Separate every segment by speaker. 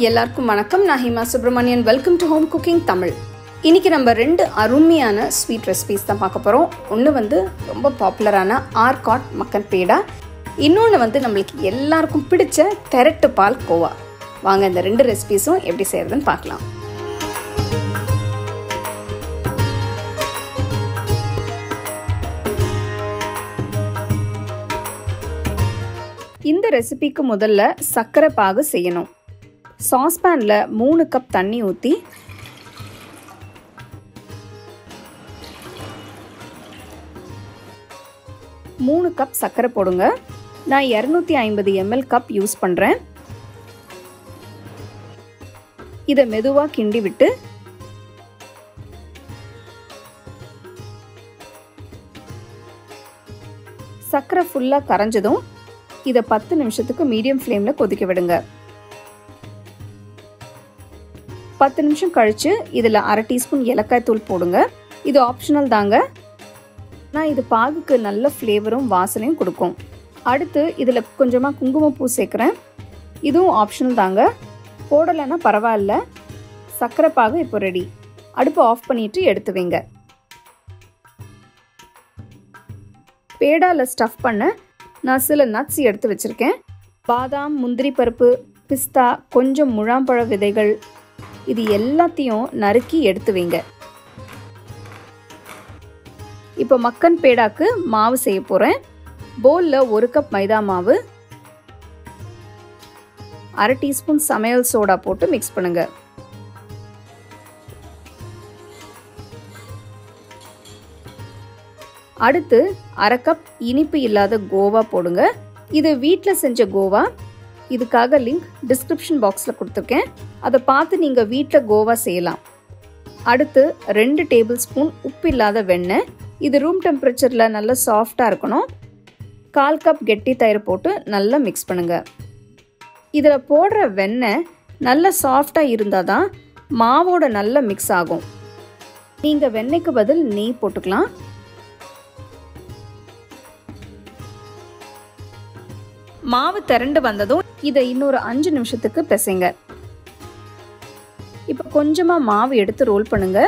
Speaker 1: எல்லாருக்கும் வணக்கம். நான் Hima Subramanian. Welcome to home cooking Tamil. இன்னைக்கு நம்ம ரெண்டு அருமையான ஸ்வீட் ரெசிபிஸ் தான் பார்க்க போகிறோம். ஒன்று ரொம்ப பாப்புலரான ஆர்காட் மக்கன் பேடா, இன்னொன்று நம்மளுக்கு எல்லாருக்கும் பிடிச்ச திரட்டுப்பால் கோவா. வாங்க இந்த ரெண்டு ரெசிபிஸும் எப்படி செய்யறதுன்னு பார்க்கலாம். இந்த ரெசிபிக்கு முதல்ல சர்க்கரை பாகு செய்யணும். சாஸ்பேனில் 3 கப் தண்ணி ஊற்றி மூணு கப் சர்க்கரை போடுங்க. நான் 250 ml கப் யூஸ் பண்ணுறேன். இதை மெதுவாக கிண்டி விட்டு சர்க்கரை ஃபுல்லாக கரைஞ்சதும் இதை 10 நிமிஷத்துக்கு மீடியம் ஃப்ளேமில் கொதிக்க விடுங்க. 10 நிமிஷம் கழித்து இதில் 1/2 டீஸ்பூன் ஏலக்காய் தூள் போடுங்க. இது ஆப்ஷனல் தாங்க. நான் இது பாகுக்கு நல்ல ஃப்ளேவரும் வாசனையும் கொடுக்கும். அடுத்து இதில் கொஞ்சமாக குங்குமப்பூ சேர்க்குறேன். இதுவும் ஆப்ஷனல் தாங்க, போடலைன்னா பரவாயில்ல. சர்க்கரை பாகு இப்போ ரெடி. அடுப்பு ஆஃப் பண்ணிவிட்டு எடுத்து வைங்க. பேடாவில் ஸ்டஃப் பண்ண நான் சில நட்ஸ் எடுத்து வச்சுருக்கேன். பாதாம், முந்திரி பருப்பு, பிஸ்தா, கொஞ்சம் முழாம்பழ விதைகள், இது எல்லாத்தையும் நறுக்கி எடுத்து வைங்க. இப்போ மக்கன் பேடாக்கு மாவு செய்ய போகிறேன். பவுலில் 1 கப் மைதா மாவு, 1/2 டீஸ்பூன் சமையல் சோடா போட்டு மிக்ஸ் பண்ணுங்க. அடுத்து 1/2 கப் இனிப்பு இல்லாத கோவா போடுங்க. இது வீட்டில் செஞ்ச கோவா. இதுக்காக லிங்க் டிஸ்கிரிப்ஷன் பாக்ஸில் கொடுத்துருக்கேன். அதை பார்த்து நீங்கள் வீட்டில் கோவா செய்யலாம். அடுத்து 2 டேபிள் ஸ்பூன் உப்பு இல்லாத வெண்ணெய். இது ரூம் டெம்பரேச்சரில் நல்லா சாஃப்டாக இருக்கணும். 1/4 கப் கெட்டி தயிர் போட்டு நல்லா மிக்ஸ் பண்ணுங்க. இதில் போடுற வெண்ணெய் நல்லா சாஃப்டாக இருந்தால் தான் மாவோட நல்லா மிக்ஸ் ஆகும். நீங்கள் வெண்ணெய்க்கு பதில் நெய் போட்டுக்கலாம். மாவு திரண்டு வந்ததும் இதை இன்னொரு 5 நிமிஷத்துக்கு பிசைங்க. இப்போ கொஞ்சமாக மாவு எடுத்து ரோல் பண்ணுங்க.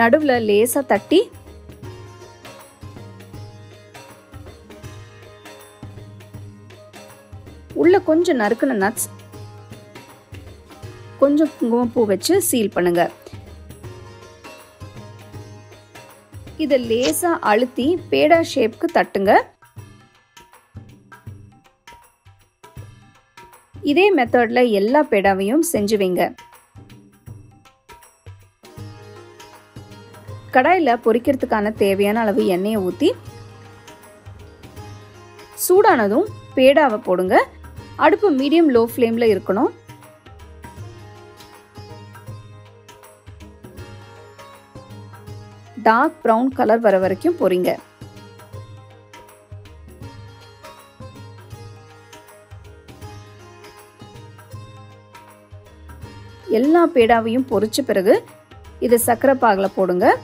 Speaker 1: நடுவில் லேசாக தட்டி உள்ள கொஞ்சம் நறுக்குன நட்ஸ், கொஞ்சம் குங்குமப்பூ வச்சு சீல் பண்ணுங்க. இதை லேசா அழுத்தி பேடா ஷேப்க்கு தட்டுங்க. இதே மெத்தட்ல எல்லா பேடாவையும் செஞ்சு வைங்க. கடாயில் பொரிக்கிறதுக்கான தேவையான அளவு எண்ணெயை ஊற்றி சூடானதும் பேடாவை போடுங்க. அடுப்பு மீடியம் லோ ஃப்ளேமில் இருக்கணும். டார்க் ப்ரௌன் கலர் வர வரைக்கும் பொரிங்க. எல்லா பேடாவையும் பொரிச்ச பிறகு இதை சர்க்கரை பாகில் போடுங்க.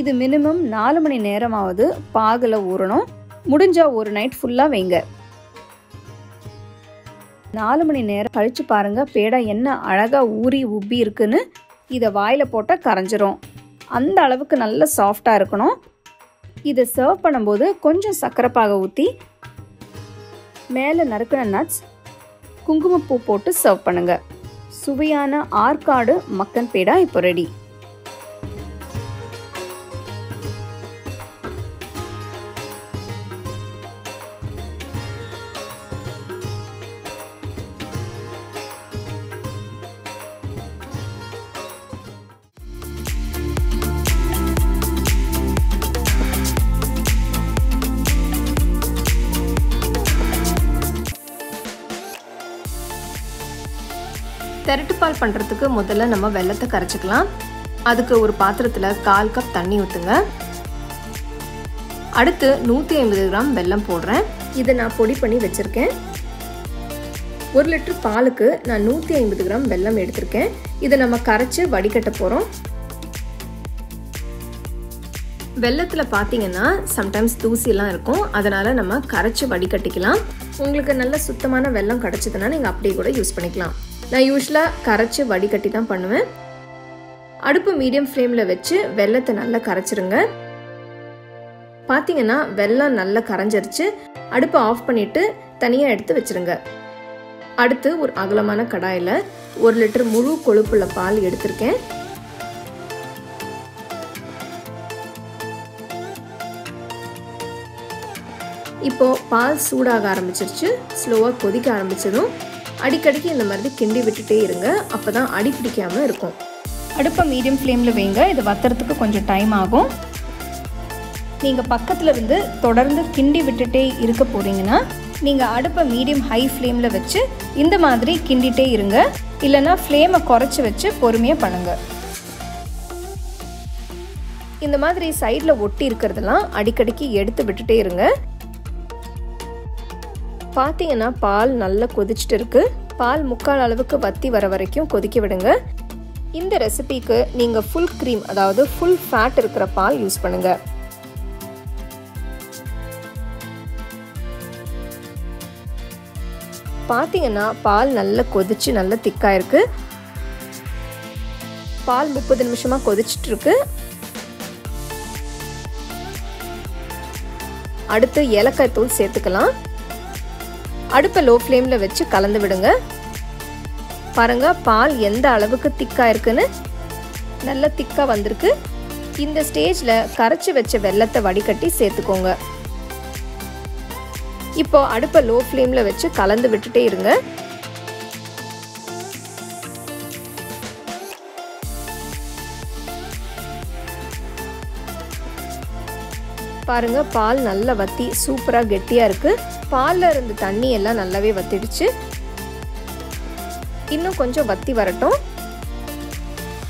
Speaker 1: இது மினிமம் 4 மணி நேரமாவது பாகில் ஊறணும். முடிஞ்சா ஒரு நைட் ஃபுல்லாக வைங்க. 4 மணி நேரம் கழிச்சு பாருங்க பேடா என்ன அழகா ஊறி உப்பி இருக்குன்னு. இதை வாயில் போட்டால் கரைஞ்சிரும். அந்த அளவுக்கு நல்ல சாஃப்டாக இருக்கணும். இதை சர்வ் பண்ணும்போது கொஞ்சம் சர்க்கரை பாகை ஊற்றி மேலே நறுக்கின நட்ஸ், குங்குமப்பூ போட்டு சர்வ் பண்ணுங்க. சுவையான ஆர்காடு மக்கன் பேடா இப்போ ரெடி. திரட்டுப்பால் பண்ணுறதுக்கு முதல்ல நம்ம வெல்லத்தை கரைச்சிக்கலாம். அதுக்கு ஒரு பாத்திரத்தில் 1/4 கப் தண்ணி ஊற்றுங்க. அடுத்து 150 கிராம் வெல்லம் போடுறேன். இதை நான் பொடி பண்ணி வச்சுருக்கேன். 1 லிட்டர் பாலுக்கு நான் 150 கிராம் வெல்லம் எடுத்திருக்கேன். இதை நம்ம கரைச்சி வடிகட்ட போகிறோம். வெல்லத்தில் பார்த்தீங்கன்னா சம்டைம்ஸ் தூசியெல்லாம் இருக்கும், அதனால் நம்ம கரைச்சி வடிகட்டிக்கலாம். உங்களுக்கு நல்ல சுத்தமான வெல்லம் கிடச்சிதுன்னா நீங்கள் அப்படியே கூட யூஸ் பண்ணிக்கலாம். நான் யூஸ்வலாக கரைச்சி வடிகட்டி தான் பண்ணுவேன். அடுப்பு மீடியம் ஃப்ளேமில் வச்சு வெல்லத்தை நல்லா கரைச்சிருங்க. பார்த்தீங்கன்னா வெல்லம் நல்லா கரைஞ்சிருச்சு. அடுப்பை ஆஃப் பண்ணிவிட்டு தனியாக எடுத்து வச்சுருங்க. அடுத்து ஒரு அகலமான கடாயில் 1 லிட்டர் முழு கொழுப்புள்ள பால் எடுத்திருக்கேன். இப்போ பால் சூடாக ஆரம்பிச்சிருச்சு. ஸ்லோவாக கொதிக்க ஆரம்பிச்சதும் அடிக்கடிக்கு இந்த மாதிரி கிண்டி விட்டுட்டே இருங்க. அப்போ தான் அடி பிடிக்காமல் இருக்கும். அடுப்பை மீடியம் ஃப்ளேமில் வைங்க. இது வத்துறதுக்கு கொஞ்சம் டைம் ஆகும். நீங்கள் பக்கத்தில் இருந்து தொடர்ந்து கிண்டி விட்டுட்டே இருக்க போகிறீங்கன்னா நீங்கள் அடுப்பை மீடியம் ஹை ஃப்ளேமில் வச்சு இந்த மாதிரி கிண்டிகிட்டே இருங்க. இல்லைன்னா ஃப்ளேமை குறைச்சி வச்சு பொறுமையாக பண்ணுங்கள். இந்த மாதிரி சைடில் ஒட்டி இருக்கிறதெல்லாம் அடிக்கடிக்கு எடுத்து விட்டுட்டே இருங்க. பார்த்தீங்கன்னா பால் நல்லா கொதிச்சுட்டு இருக்கு. பால் முக்கால் அளவுக்கு வத்தி வர வரைக்கும் கொதிக்க விடுங்க. இந்த ரெசிபிக்கு நீங்கள் ஃபுல் க்ரீம், அதாவது ஃபுல் ஃபேட் இருக்கிற பால் யூஸ் பண்ணுங்க. பார்த்தீங்கன்னா பால் நல்லா கொதிச்சு நல்லா திக்காக இருக்கு. பால் 30 நிமிஷமாக கொதிச்சுட்டு இருக்கு. அடுத்து ஏலக்காய் தூள் சேர்த்துக்கலாம். அடுப்பை லோ ஃப்ளேமில் வச்சு கலந்து விடுங்க. பாருங்க பால் எந்த அளவுக்கு திக்காக இருக்குன்னு. நல்லா திக்காக வந்திருக்கு. இந்த ஸ்டேஜில் கரைச்சி வச்ச வெல்லத்தை வடிகட்டி சேர்த்துக்கோங்க. இப்போ அடுப்பை லோ ஃப்ளேமில் வச்சு கலந்து விட்டுட்டே இருங்க. பாருங்க பால் நல்லா வத்தி சூப்பராக கெட்டியாக இருக்கு. பாலில் இருந்த தண்ணி எல்லாம் நல்லாவே வத்திடுச்சு. இன்னும் கொஞ்சம் வத்தி வரட்டும்.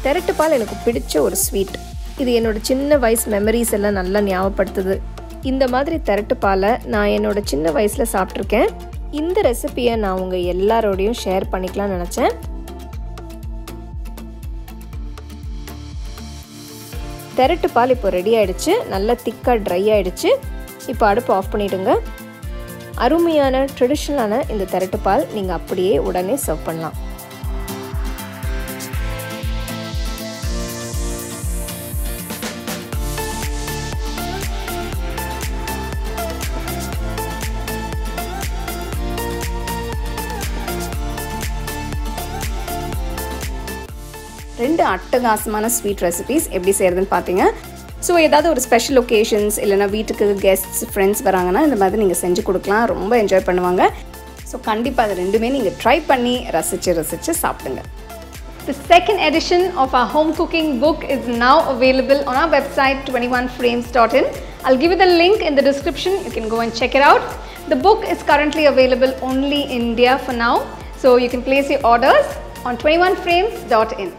Speaker 1: திரட்டுப்பால் எனக்கு பிடிச்ச ஒரு ஸ்வீட். இது என்னோட சின்ன வயசு மெமரிஸ் எல்லாம் நல்லா ஞாபகப்படுத்துது. இந்த மாதிரி திரட்டுப்பாலை நான் என்னோட சின்ன வயசில் சாப்பிட்ருக்கேன். இந்த ரெசிபியை நான் உங்கள் எல்லாரோடையும் ஷேர் பண்ணிக்கலாம்னு நினச்சேன். திரட்டுப்பால் இப்போ ரெடி ஆகிடுச்சு. நல்லா திக்காக ட்ரை ஆகிடுச்சு. இப்போ அடுப்பு ஆஃப் பண்ணிவிடுங்க. அருமையான ட்ரெடிஷ்னலான இந்த திரட்டுப்பால் நீங்கள் அப்படியே உடனே சர்வ் பண்ணலாம். ரெண்டு அட்டகாசமான ஸ்வீட் ரெசிபீஸ் எப்படி செய்கிறதுன்னு பார்த்தீங்க. ஸோ ஏதாவது ஒரு ஸ்பெஷல் ஒகேஷன்ஸ் இல்லைனா வீட்டுக்கு கெஸ்ட்ஸ் ஃப்ரெண்ட்ஸ் வராங்கன்னா இந்த மாதிரி நீங்கள் செஞ்சு கொடுக்கலாம். ரொம்ப என்ஜாய் பண்ணுவாங்க. ஸோ கண்டிப்பாக அது ரெண்டுமே நீங்கள் ட்ரை பண்ணி ரசித்து சாப்பிடுங்க.
Speaker 2: The second edition of our home cooking book is now available on our website 21frames.in. I'll give you the link in the description. You can go and check it out. The book is currently available only in India for now. So you can place your orders on 21frames.in.